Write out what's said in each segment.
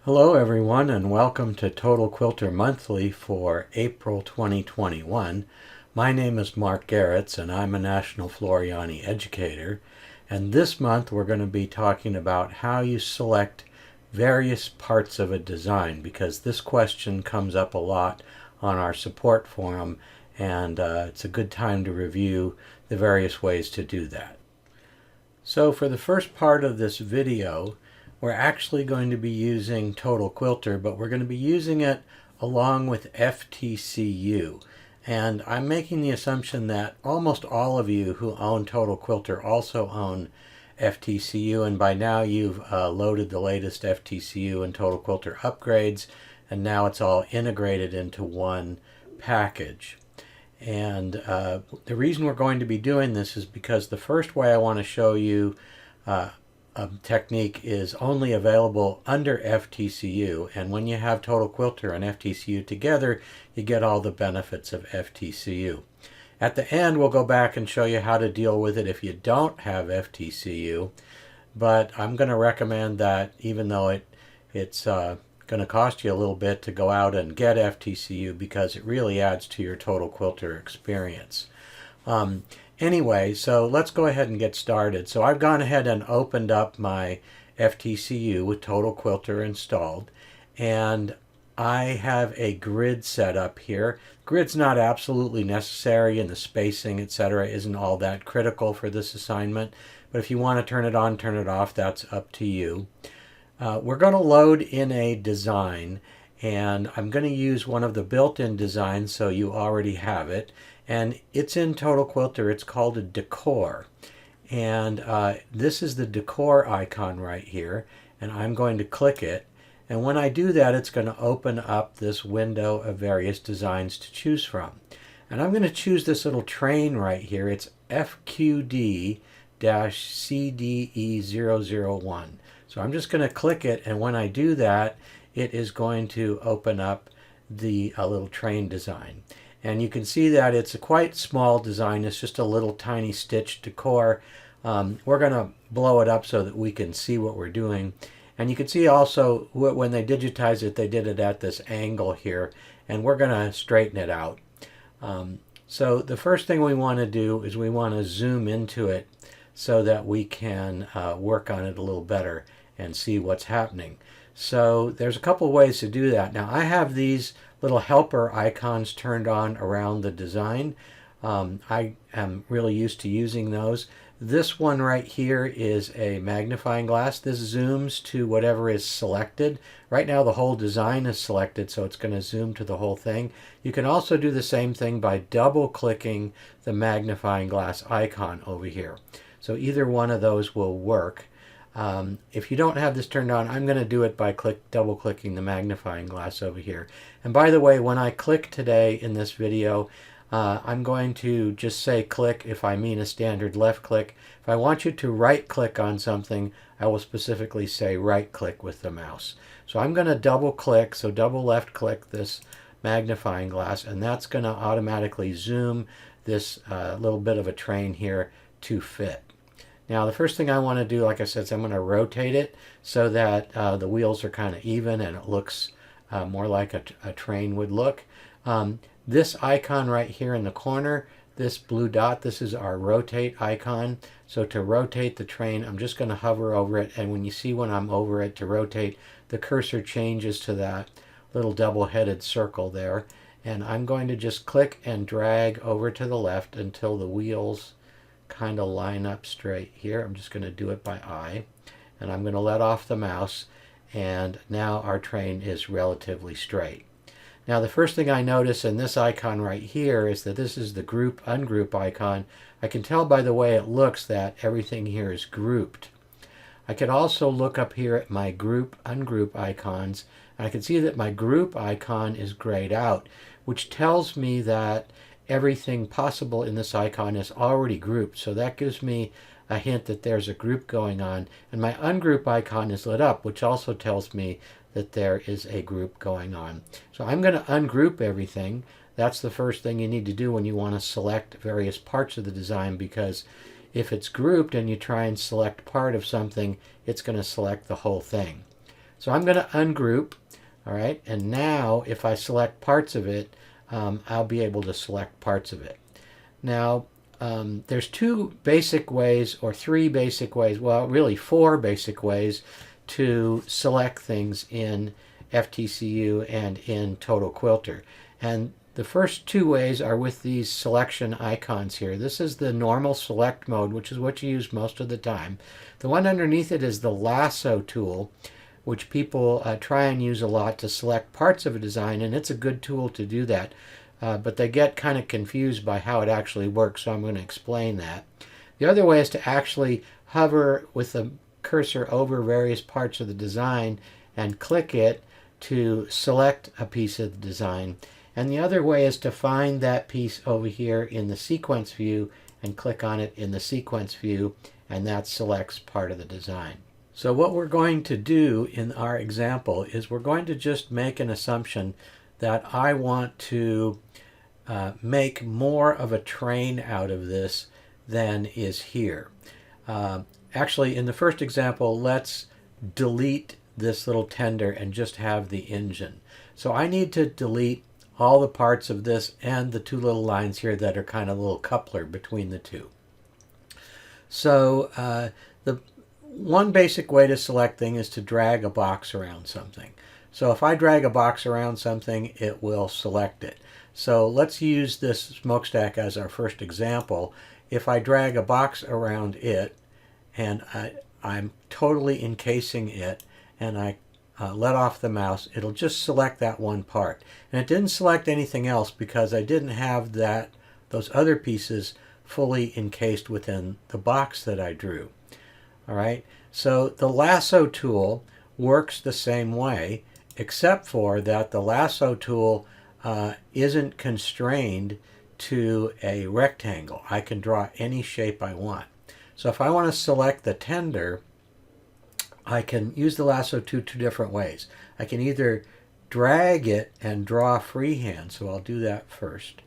Hello everyone and welcome to Total Quilter Monthly for April 2021. My name is Mark Garetz and I'm a National Floriani educator, and this month we're going to be talking about how you select various parts of a design, because this question comes up a lot on our support forum, and it's a good time to review the various ways to do that. So for the first part of this video, we're actually going to be using Total Quilter, but we're going to be using it along with FTCU. And I'm making the assumption that almost all of you who own Total Quilter also own FTCU, and by now you've loaded the latest FTCU and Total Quilter upgrades, and now it's all integrated into one package. And the reason we're going to be doing this is because the first way I want to show you technique is only available under FTCU, and when you have Total Quilter and FTCU together, you get all the benefits of FTCU. At the end, we'll go back and show you how to deal with it if you don't have FTCU, but I'm going to recommend that even though it's going to cost you a little bit to go out and get FTCU, because it really adds to your Total Quilter experience. Anyway, so let's go ahead and get started. So I've gone ahead and opened up my FTCU with Total Quilter installed, and I have a grid set up here. Grid's not absolutely necessary, and the spacing, etc., isn't all that critical for this assignment, but if you want to turn it on, turn it off, that's up to you. We're going to load in a design, and I'm going to use one of the built-in designs, so you already have it. And it's in Total Quilter. It's called a decor. And this is the decor icon right here. And I'm going to click it. And when I do that, it's going to open up this window of various designs to choose from. And I'm going to choose this little train right here. It's FQD-CDE001. So I'm just going to click it. And when I do that, it is going to open up the little train design. And you can see that it's a quite small design. It's just a little tiny stitch decor. We're going to blow it up so that we can see what we're doing. And you can see also when they digitize it, they did it at this angle here. And we're going to straighten it out. So the first thing we want to do is we want to zoom into it so that we can work on it a little better and see what's happening. So there's a couple ways to do that. Now I have these little helper icons turned on around the design. I am really used to using those. This one right here is a magnifying glass. This zooms to whatever is selected. Right now the whole design is selected, so it's going to zoom to the whole thing. You can also do the same thing by double clicking the magnifying glass icon over here. So either one of those will work. If you don't have this turned on, I'm going to do it by double clicking the magnifying glass over here. And by the way, when I click today in this video, I'm going to just say click if I mean a standard left click. If I want you to right click on something, I will specifically say right click with the mouse. So I'm going to double click, so double left click this magnifying glass, and that's going to automatically zoom this little bit of a train here to fit. Now the first thing I want to do, like I said, is I'm going to rotate it so that the wheels are kind of even and it looks more like a train would look. This icon right here in the corner, this blue dot, this is our rotate icon. So to rotate the train, I'm just going to hover over it, and when you see when I'm over it to rotate, the cursor changes to that little double-headed circle there. And I'm going to just click and drag over to the left until the wheels kind of line up straight here. I'm just going to do it by eye, and I'm going to let off the mouse, and now our train is relatively straight. Now the first thing I notice in this icon right here is that this is the group ungroup icon. I can tell by the way it looks that everything here is grouped. I could also look up here at my group ungroup icons, and I can see that my group icon is grayed out, which tells me that everything possible in this icon is already grouped. So that gives me a hint that there's a group going on. And my ungroup icon is lit up, which also tells me that there is a group going on. So I'm going to ungroup everything. That's the first thing you need to do when you want to select various parts of the design, because if it's grouped and you try and select part of something, it's going to select the whole thing. So I'm going to ungroup, all right, and now if I select parts of it, I'll be able to select parts of it. Now, there's two basic ways, or three basic ways, well, really four basic ways to select things in FTCU and in Total Quilter. And the first two ways are with these selection icons here. This is the normal select mode, which is what you use most of the time. The one underneath it is the lasso tool, which people try and use a lot to select parts of a design, and it's a good tool to do that. But they get kind of confused by how it actually works, so I'm going to explain that. The other way is to actually hover with the cursor over various parts of the design and click it to select a piece of the design. And the other way is to find that piece over here in the sequence view and click on it in the sequence view, and that selects part of the design. So what we're going to do in our example is we're going to just make an assumption that I want to make more of a train out of this than is here. Actually, in the first example, let's delete this little tender and just have the engine. So I need to delete all the parts of this and the two little lines here that are kind of a little coupler between the two. So the one basic way to select thing is to drag a box around something. So if I drag a box around something, it will select it. So let's use this smokestack as our first example. If I drag a box around it and I'm totally encasing it and I let off the mouse, it'll just select that one part. And it didn't select anything else because I didn't have those other pieces fully encased within the box that I drew. All right, so the lasso tool works the same way, except for that the lasso tool isn't constrained to a rectangle. I can draw any shape I want. So if I want to select the tender, I can use the lasso tool two different ways. I can either drag it and draw freehand, so I'll do that first.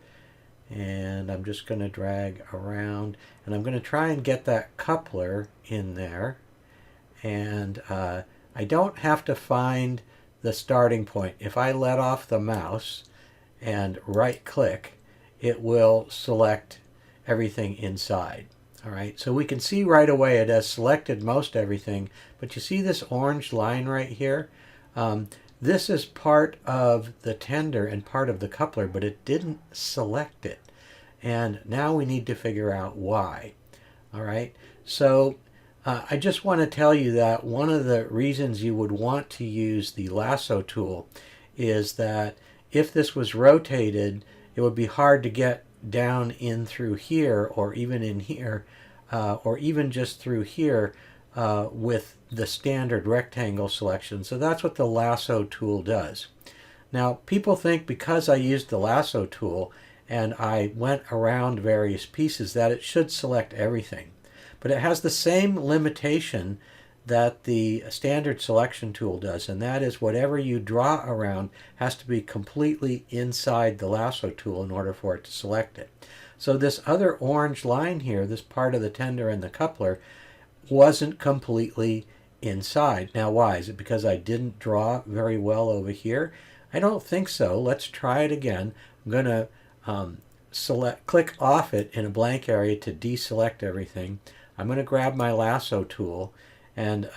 And I'm just going to drag around, and I'm going to try and get that coupler in there. And I don't have to find the starting point. If I let off the mouse and right click, it will select everything inside. All right, so we can see right away it has selected most everything, but you see this orange line right here? This is part of the tender and part of the coupler, but it didn't select it. And now we need to figure out why. All right, so I just want to tell you that one of the reasons you would want to use the lasso tool is that if this was rotated, it would be hard to get down in through here, or even in here, or even just through here with the standard rectangle selection. So that's what the lasso tool does. Now, people think because I used the lasso tool and I went around various pieces that it should select everything. But it has the same limitation that the standard selection tool does, and that is whatever you draw around has to be completely inside the lasso tool in order for it to select it. So this other orange line here, this part of the tender and the coupler, wasn't completely inside. Now why? Is it because I didn't draw very well over here? I don't think so. Let's try it again. I'm going to click off it in a blank area to deselect everything. I'm going to grab my lasso tool, and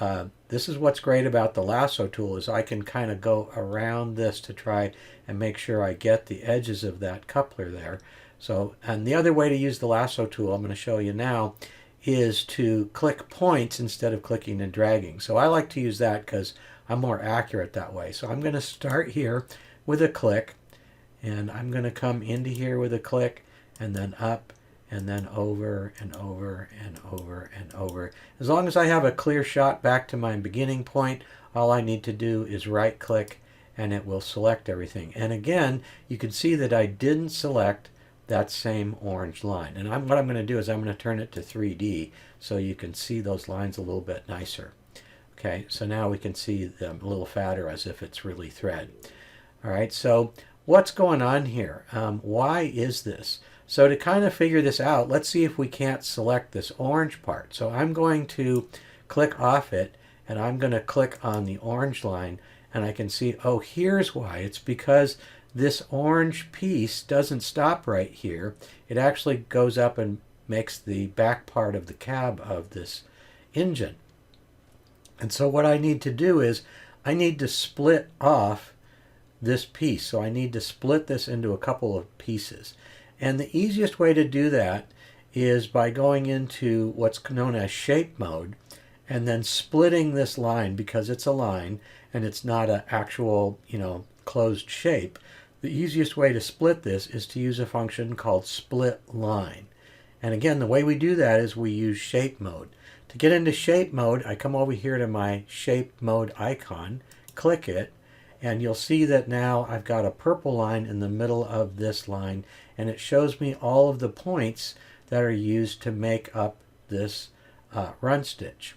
this is what's great about the lasso tool is I can kind of go around this to try and make sure I get the edges of that coupler there. So, and the other way to use the lasso tool I'm going to show you now is to click points instead of clicking and dragging. So I like to use that because I'm more accurate that way. So I'm going to start here with a click, and I'm going to come into here with a click, and then up, and then over and over and over and over. As long as I have a clear shot back to my beginning point, all I need to do is right click and it will select everything. And again, you can see that I didn't select that same orange line. And what I'm going to do is I'm going to turn it to 3D so you can see those lines a little bit nicer. Okay, so now we can see them a little fatter as if it's really thread. All right, so what's going on here? Why is this? So to kind of figure this out, let's see if we can't select this orange part. So I'm going to click off it, and I'm going to click on the orange line, and I can see, oh, here's why. It's because this orange piece doesn't stop right here. It actually goes up and makes the back part of the cab of this engine. And so what I need to do is I need to split off this piece. So I need to split this into a couple of pieces. And the easiest way to do that is by going into what's known as shape mode and then splitting this line, because it's a line and it's not an actual, closed shape. The easiest way to split this is to use a function called split line. And again, the way we do that is we use shape mode. To get into shape mode, I come over here to my shape mode icon, click it, and you'll see that now I've got a purple line in the middle of this line, and it shows me all of the points that are used to make up this run stitch.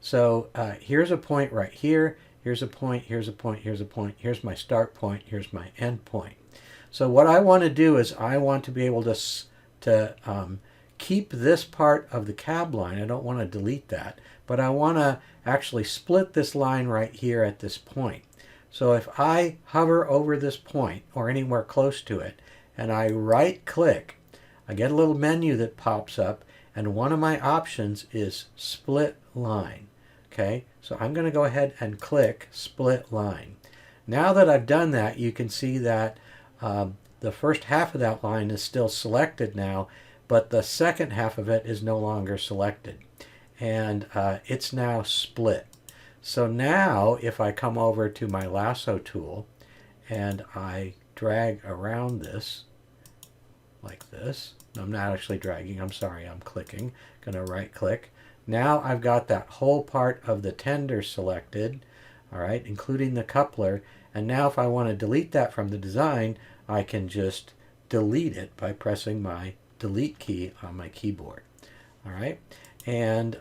So here's a point right here, here's a point, here's a point, here's a point, here's my start point, here's my end point. So what I want to do is I want to be able to keep this part of the cab line. I don't want to delete that, but I want to actually split this line right here at this point. So if I hover over this point or anywhere close to it and I right click, I get a little menu that pops up, and one of my options is split line. Okay, so I'm going to go ahead and click split line. Now that I've done that, you can see that the first half of that line is still selected now, but the second half of it is no longer selected, and it's now split. So now if I come over to my lasso tool and I drag around this like this, I'm not actually dragging, I'm sorry, I'm clicking, gonna right click. Now I've got that whole part of the tender selected, all right, including the coupler, and now if I want to delete that from the design, I can just delete it by pressing my delete key on my keyboard. All right, and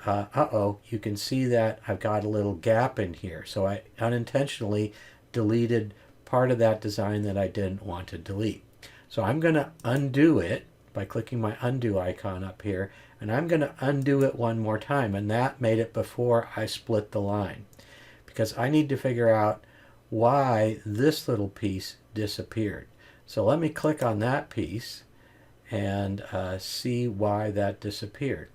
you can see that I've got a little gap in here, so I unintentionally deleted part of that design that I didn't want to delete. So I'm going to undo it by clicking my undo icon up here, and I'm going to undo it one more time, and that made it before I split the line, because I need to figure out why this little piece disappeared. So let me click on that piece and see why that disappeared.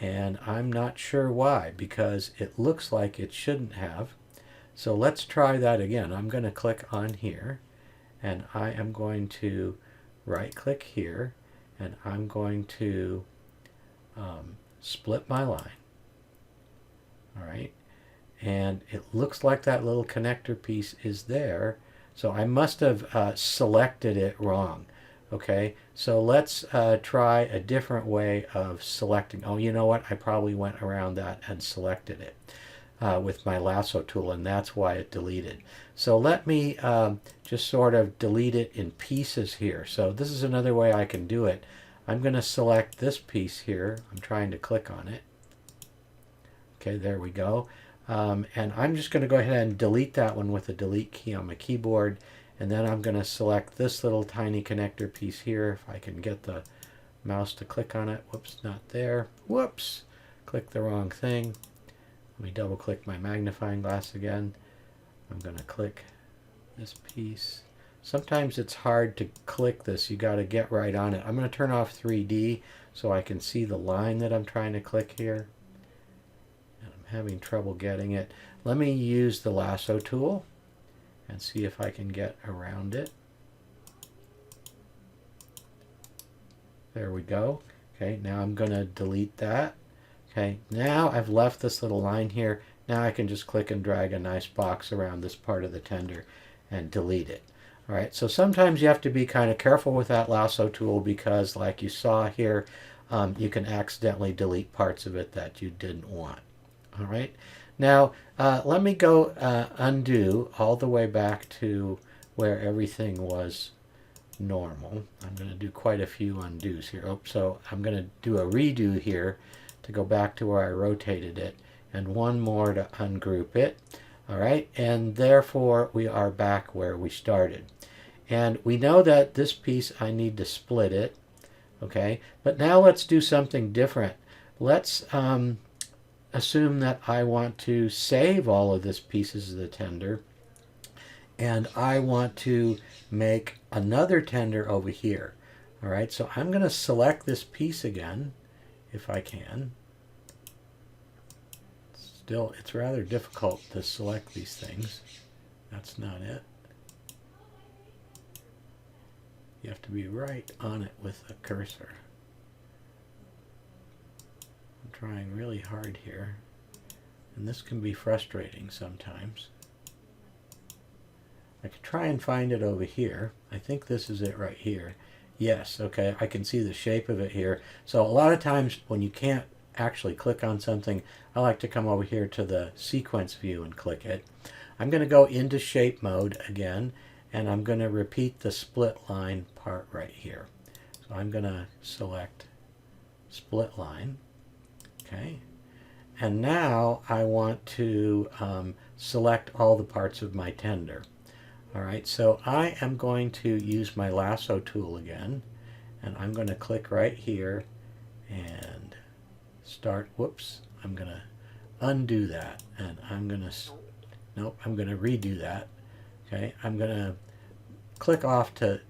And I'm not sure why, because it looks like it shouldn't have. So let's try that again. I'm going to click on here, and I am going to right click here, and I'm going to split my line. All right, and it looks like that little connector piece is there, so I must have selected it wrong. Okay, so let's try a different way of selecting. Oh, you know what? I probably went around that and selected it with my lasso tool, and that's why it deleted. So let me just sort of delete it in pieces here. So this is another way I can do it. I'm going to select this piece here. I'm trying to click on it. Okay, there we go. And I'm just going to go ahead and delete that one with the delete key on my keyboard. And then I'm going to select this little tiny connector piece here, if I can get the mouse to click on it. Whoops, not there. Whoops, click the wrong thing. Let me double click my magnifying glass again. I'm going to click this piece. Sometimes it's hard to click this. You got to get right on it. I'm going to turn off 3D so I can see the line that I'm trying to click here. And I'm having trouble getting it. Let me use the lasso tool and see if I can get around it. There we go. Okay, now I'm going to delete that. Okay, now I've left this little line here. Now I can just click and drag a nice box around this part of the tender and delete it. All right, so sometimes you have to be kind of careful with that lasso tool, because like you saw here, you can accidentally delete parts of it that you didn't want. All right, now let me go undo all the way back to where everything was normal. I'm going to do quite a few undos here. Oh, so I'm going to do a redo here to go back to where I rotated it, and one more to ungroup it. All right, and therefore we are back where we started. And we know that this piece, I need to split it. Okay, but now let's do something different. Let's assume that I want to save all of this pieces of the tender, and I want to make another tender over here. All right, so I'm going to select this piece again, if I can. Still, it's rather difficult to select these things. That's not it. You have to be right on it with the cursor. I'm trying really hard here, and this can be frustrating sometimes. I could try and find it over here. I think this is it right here. Yes, okay, I can see the shape of it here. So a lot of times when you can't actually click on something, I like to come over here to the sequence view and click it. I'm going to go into shape mode again, and I'm going to repeat the split line part right here. So I'm going to select split line. Okay, and now I want to select all the parts of my tender. All right, so I am going to use my lasso tool again, and I'm going to click right here and start. Whoops, I'm going to undo that, and I'm going to, nope, I'm going to redo that. Okay, I'm going to click off to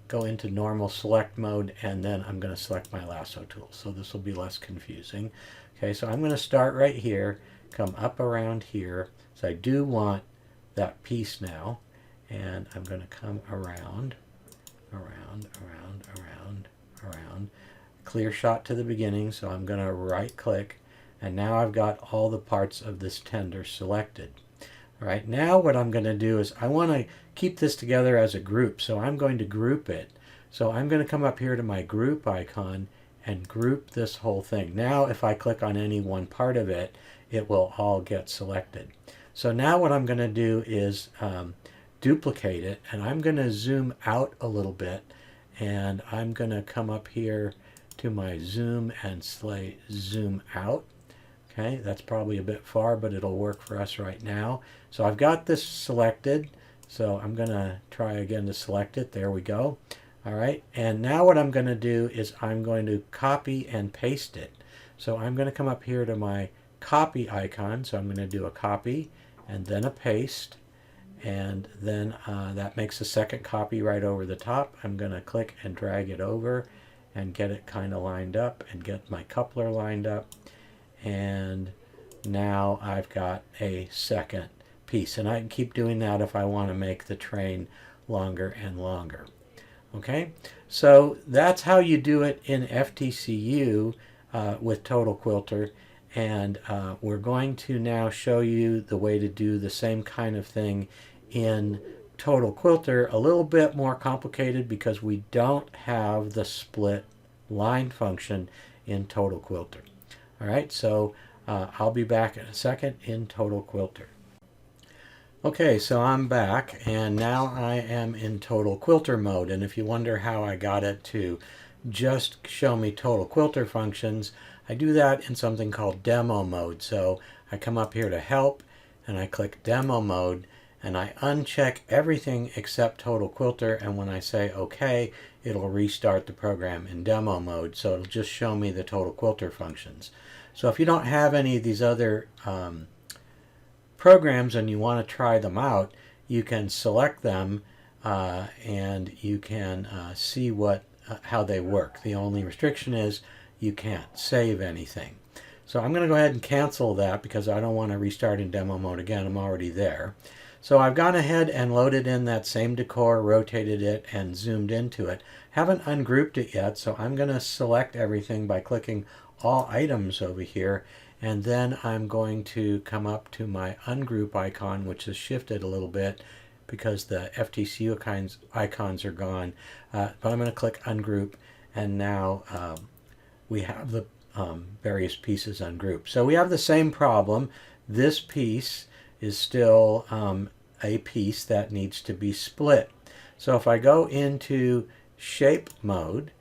go into normal select mode, and then I'm going to select my lasso tool. So this will be less confusing. Okay, so I'm going to start right here, come up around here. So I do want that piece now, and I'm going to come around, around, around, around, around. Clear shot to the beginning, so I'm going to right click, and now I've got all the parts of this tender selected. All right, now what I'm going to do is I want to keep this together as a group, so I'm going to group it. So I'm going to come up here to my group icon and group this whole thing. Now if I click on any one part of it, it will all get selected. So now what I'm going to do is duplicate it, and I'm going to zoom out a little bit, and I'm going to come up here to my zoom and zoom out. Okay, that's probably a bit far, but it'll work for us right now. So I've got this selected, so I'm going to try again to select it. There we go. All right, and now what I'm going to do is I'm going to copy and paste it. So I'm going to come up here to my copy icon, so I'm going to do a copy and then a paste, and then that makes a second copy right over the top. I'm going to click and drag it over and get it kind of lined up and get my coupler lined up. And now I've got a second piece, and I can keep doing that if I want to make the train longer and longer. Okay, so that's how you do it in FTCU with Total Quilter, and we're going to now show you the way to do the same kind of thing in Total Quilter. A little bit more complicated because we don't have the split line function in Total Quilter. All right, so I'll be back in a second in Total Quilter. Okay, so I'm back, and now I am in Total Quilter mode. And if you wonder how I got it to just show me Total Quilter functions, I do that in something called Demo mode. So I come up here to Help, and I click Demo mode, and I uncheck everything except Total Quilter, and when I say OK, it'll restart the program in Demo mode, so it'll just show me the Total Quilter functions. So if you don't have any of these other programs and you want to try them out, you can select them and you can see how they work. The only restriction is you can't save anything. So I'm going to go ahead and cancel that because I don't want to restart in Demo mode again. I'm already there. So I've gone ahead and loaded in that same decor, rotated it, and zoomed into it. Haven't ungrouped it yet, so I'm going to select everything by clicking all items over here, and then I'm going to come up to my ungroup icon, which is shifted a little bit because the FTCU icons are gone. But I'm going to click ungroup, and now we have the various pieces ungrouped. So we have the same problem. This piece is still a piece that needs to be split. So if I go into shape mode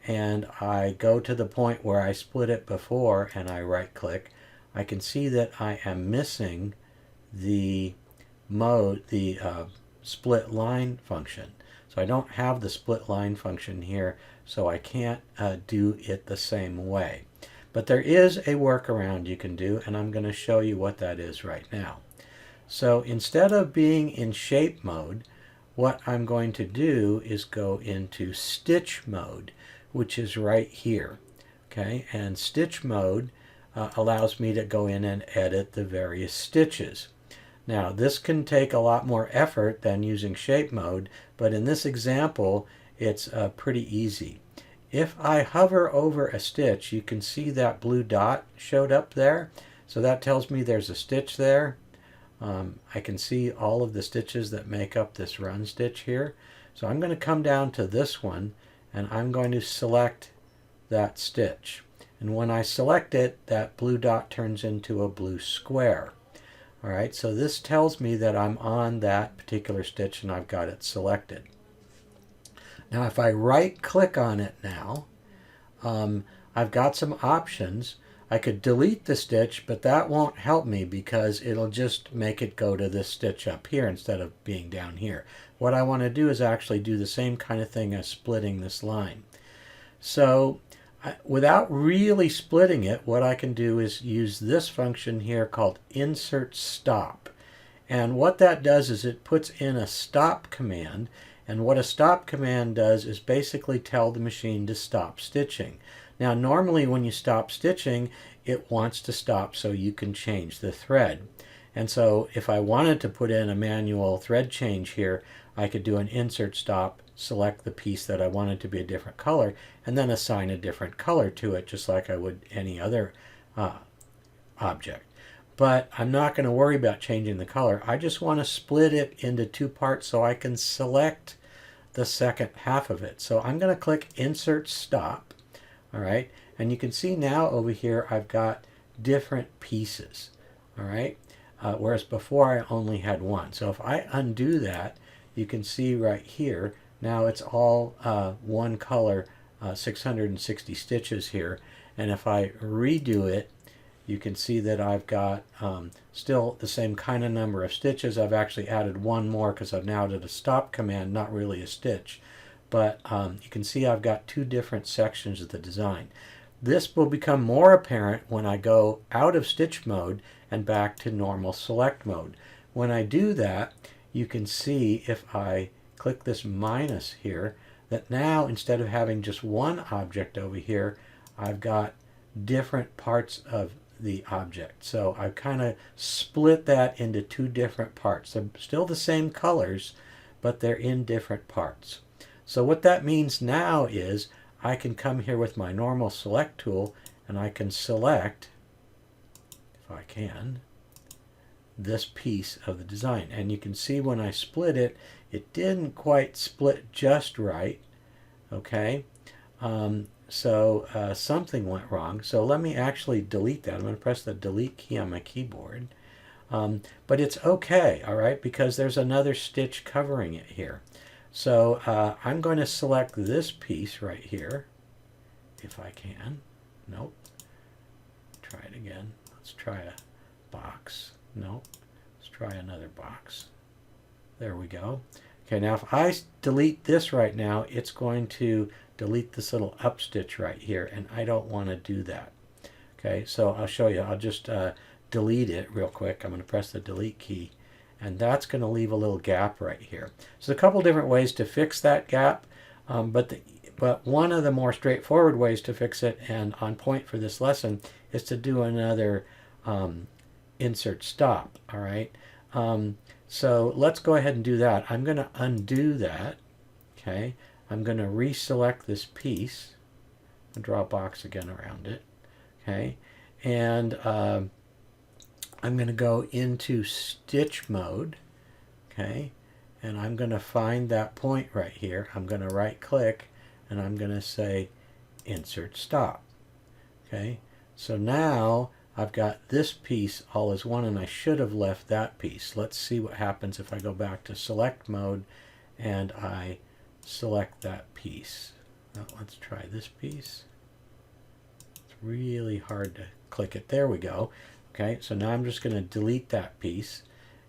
and I go to the point where I split it before and I right click, I can see that I am missing the split line function. So I don't have the split line function here, so I can't do it the same way. But there is a workaround you can do, and I'm going to show you what that is right now. So instead of being in shape mode, what I'm going to do is go into stitch mode, which is right here. Okay, and stitch mode allows me to go in and edit the various stitches. Now this can take a lot more effort than using shape mode, but in this example it's pretty easy. If I hover over a stitch, you can see that blue dot showed up there. So that tells me there's a stitch there. I can see all of the stitches that make up this run stitch here. So I'm going to come down to this one and I'm going to select that stitch. And when I select it, that blue dot turns into a blue square. All right, so this tells me that I'm on that particular stitch and I've got it selected. Now if I right click on it now, I've got some options. I could delete the stitch, but that won't help me because it'll just make it go to this stitch up here instead of being down here. What I want to do is actually do the same kind of thing as splitting this line. So without really splitting it, what I can do is use this function here called insert stop. And what that does is it puts in a stop command, and what a stop command does is basically tell the machine to stop stitching. Now normally when you stop stitching, it wants to stop so you can change the thread. And so if I wanted to put in a manual thread change here, I could do an insert stop, select the piece that I wanted to be a different color, and then assign a different color to it, just like I would any other object. But I'm not going to worry about changing the color. I just want to split it into two parts so I can select the second half of it. So I'm going to click insert stop. All right, and you can see now over here I've got different pieces. All right, whereas before I only had one. So if I undo that, you can see right here now it's all one color, 660 stitches here. And if I redo it, you can see that I've got still the same kind of number of stitches. I've actually added one more because I've now added a stop command, not really a stitch. But you can see I've got two different sections of the design. This will become more apparent when I go out of stitch mode and back to normal select mode. When I do that, you can see if I click this minus here, that now instead of having just one object over here, I've got different parts of the object. So I've kind of split that into two different parts. They're still the same colors, but they're in different parts. So what that means now is I can come here with my normal select tool and I can select, if I can, this piece of the design. And you can see when I split it, it didn't quite split just right. Okay, so something went wrong. So let me actually delete that. I'm going to press the delete key on my keyboard. But it's okay, all right, because there's another stitch covering it here. So I'm going to select this piece right here, if I can. Nope. Try it again. Let's try a box. Nope. Let's try another box. There we go. Okay, now if I delete this right now, it's going to delete this little up stitch right here, and I don't want to do that. Okay, so I'll show you. I'll just delete it real quick. I'm going to press the delete key. And that's going to leave a little gap right here. So a couple different ways to fix that gap, but one of the more straightforward ways to fix it, and on point for this lesson, is to do another insert stop. All right. So let's go ahead and do that. I'm going to undo that. Okay. I'm going to reselect this piece and draw a box again around it. Okay. And I'm going to go into stitch mode, okay, and I'm going to find that point right here. I'm going to right click and I'm going to say insert stop. Okay, so now I've got this piece all as one, and I should have left that piece. Let's see what happens if I go back to select mode and I select that piece. Now let's try this piece. It's really hard to click it. There we go. Okay, so now I'm just going to delete that piece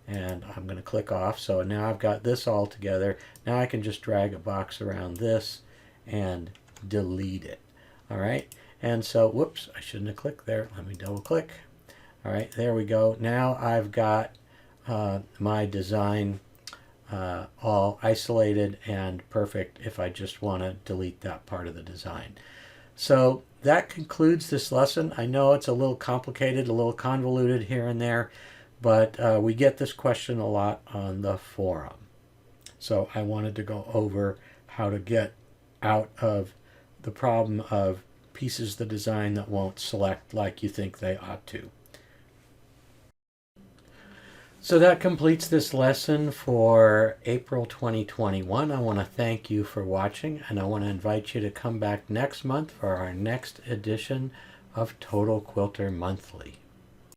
and I'm going to click off. So now I've got this all together. Now I can just drag a box around this and delete it. All right, And so, whoops, I shouldn't have clicked there. Let me double click. All right, there we go. Now I've got my design all isolated and perfect if I just want to delete that part of the design. So that concludes this lesson. I know it's a little complicated, a little convoluted here and there, but we get this question a lot on the forum. So I wanted to go over how to get out of the problem of pieces of the design that won't select like you think they ought to. So that completes this lesson for April 2021. I want to thank you for watching, and I want to invite you to come back next month for our next edition of Total Quilter Monthly.